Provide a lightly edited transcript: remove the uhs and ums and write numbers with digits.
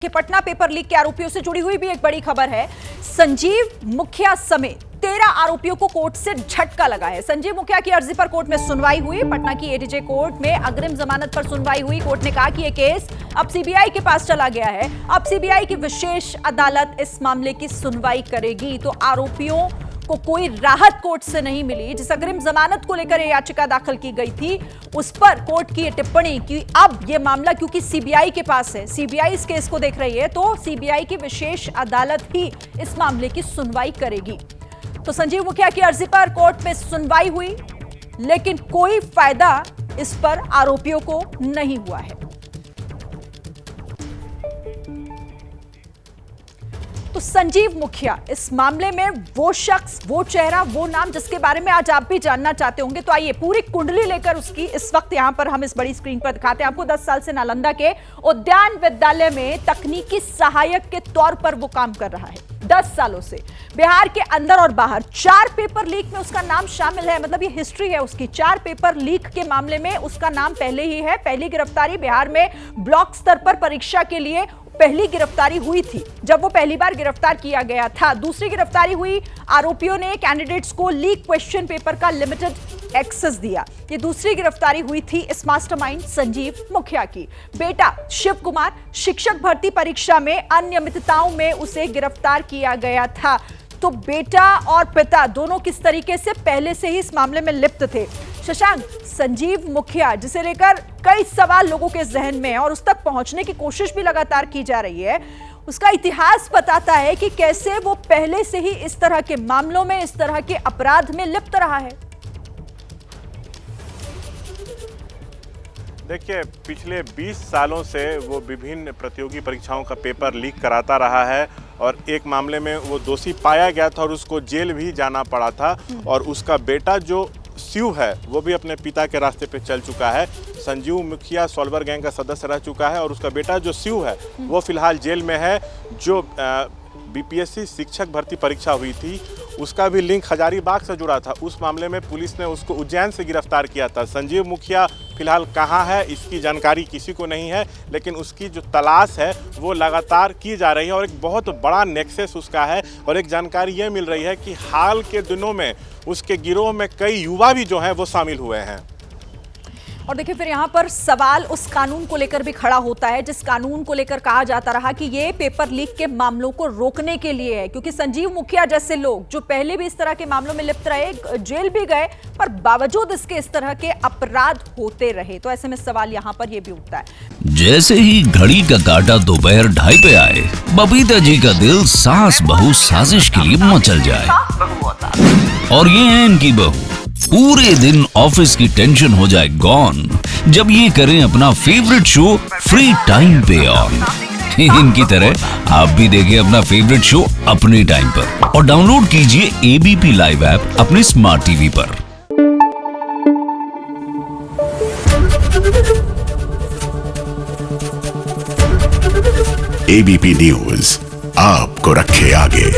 कि Patna paper leak के आरोपियों से जुड़ी हुई भी एक बड़ी खबर है। संजीव मुखिया समेत 13 आरोपियों को कोर्ट से झटका लगा है। संजीव मुखिया की अर्जी पर कोर्ट में सुनवाई हुई। पटना की एडीजे कोर्ट में अग्रिम जमानत पर सुनवाई हुई। कोर्ट ने कहा कि यह केस अब सीबीआई के पास चला गया है। अब सीबीआई की विशेष अदालत इस मामले की सुनवाई करेगी। तो आरोपियों को कोई राहत कोर्ट से नहीं मिली। जिस अग्रिम जमानत को लेकर यह याचिका दाखिल की गई थी, उस पर कोर्ट की यह टिप्पणी कि अब यह मामला क्योंकि सीबीआई के पास है, सीबीआई इस केस को देख रही है, तो सीबीआई की विशेष अदालत ही इस मामले की सुनवाई करेगी। तो संजीव मुखिया की अर्जी पर कोर्ट में सुनवाई हुई, लेकिन कोई फायदा इस पर आरोपियों को नहीं हुआ है। तो संजीव मुखिया इस मामले में वो शख्स, वो चेहरा, वो नाम जिसके बारे में आज आप भी जानना चाहते होंगे। तो आइए पूरी कुंडली लेकर उसकी इस वक्त यहां पर हम इस बड़ी स्क्रीन पर दिखाते हैं आपको। 10 साल से नालंदा के उद्यान विद्यालय में तकनीकी सहायक के तौर पर वो काम कर रहा है। 10 सालों से बिहार के अंदर और बाहर 4 पेपर लीक में उसका नाम शामिल है। मतलब ये हिस्ट्री है उसकी। 4 पेपर लीक के मामले में उसका नाम पहले ही है। पहली गिरफ्तारी बिहार में ब्लॉक स्तर पर परीक्षा के लिए पहली गिरफ्तारी हुई थी, जब वो पहली बार गिरफ्तार किया गया था। दूसरी गिरफ्तारी हुई, आरोपियों ने कैंडिडेट्स को लीक क्वेश्चन पेपर का लिमिटेड एक्सेस दिया। ये दूसरी गिरफ्तारी हुई थी इस मास्टरमाइंड संजीव मुखिया की। बेटा शिव कुमार, शिक्षक भर्ती परीक्षा में अनियमितताओं में उसे गिरफ्तार किया गया था। तो बेटा और पिता दोनों किस तरीके से पहले से ही इस मामले में लिप्त थे। शशांक, संजीव मुखिया जिसे लेकर कई सवाल लोगों के जहन में है और उस तक पहुंचने की कोशिश भी लगातार की जा रही है, उसका इतिहास बताता है कि कैसे वो पहले से ही इस तरह के मामलों में, इस तरह के अपराध में लिप्त रहा है। देखिए, पिछले 20 सालों से वो विभिन्न प्रतियोगी परीक्षाओं का पेपर लीक कराता रहा है और एक मामले में वो दोषी पाया गया था और उसको जेल भी जाना पड़ा था। और उसका बेटा जो शिव है वो भी अपने पिता के रास्ते पे चल चुका है। संजीव मुखिया सॉल्वर गैंग का सदस्य रह चुका है और उसका बेटा जो शिव है वो फिलहाल जेल में है। जो बीपीएससी शिक्षक भर्ती परीक्षा हुई थी उसका भी लिंक हजारीबाग से जुड़ा था। उस मामले में पुलिस ने उसको उज्जैन से गिरफ्तार किया था। संजीव मुखिया फिलहाल कहाँ है इसकी जानकारी किसी को नहीं है, लेकिन उसकी जो तलाश है वो लगातार की जा रही है और एक बहुत बड़ा नेक्सस उसका है। और एक जानकारी ये मिल रही है कि हाल के दिनों में उसके गिरोह में कई युवा भी जो हैं वो शामिल हुए हैं। और देखिए, फिर यहाँ पर सवाल उस कानून को लेकर भी खड़ा होता है जिस कानून को लेकर कहा जाता रहा कि ये पेपर लीक के मामलों को रोकने के लिए है, क्योंकि संजीव मुखिया जैसे लोग जो पहले भी इस तरह के मामलों में लिप्त रहे, जेल भी गए, पर बावजूद इसके इस तरह के अपराध होते रहे। तो ऐसे में सवाल यहाँ पर ये भी उठता है। जैसे ही घड़ी का काटा दोपहर 2:30 पे आए, बबीता जी का दिल सास बहू साजिश के लिए मचल जाए। और ये है इनकी बहू, पूरे दिन ऑफिस की टेंशन हो जाए गॉन जब ये करें अपना फेवरेट शो फ्री टाइम पे ऑन। इनकी तरह आप भी देखिए अपना फेवरेट शो अपने टाइम पर और डाउनलोड कीजिए एबीपी लाइव ऐप अपने स्मार्ट टीवी पर। एबीपी न्यूज आपको रखे आगे।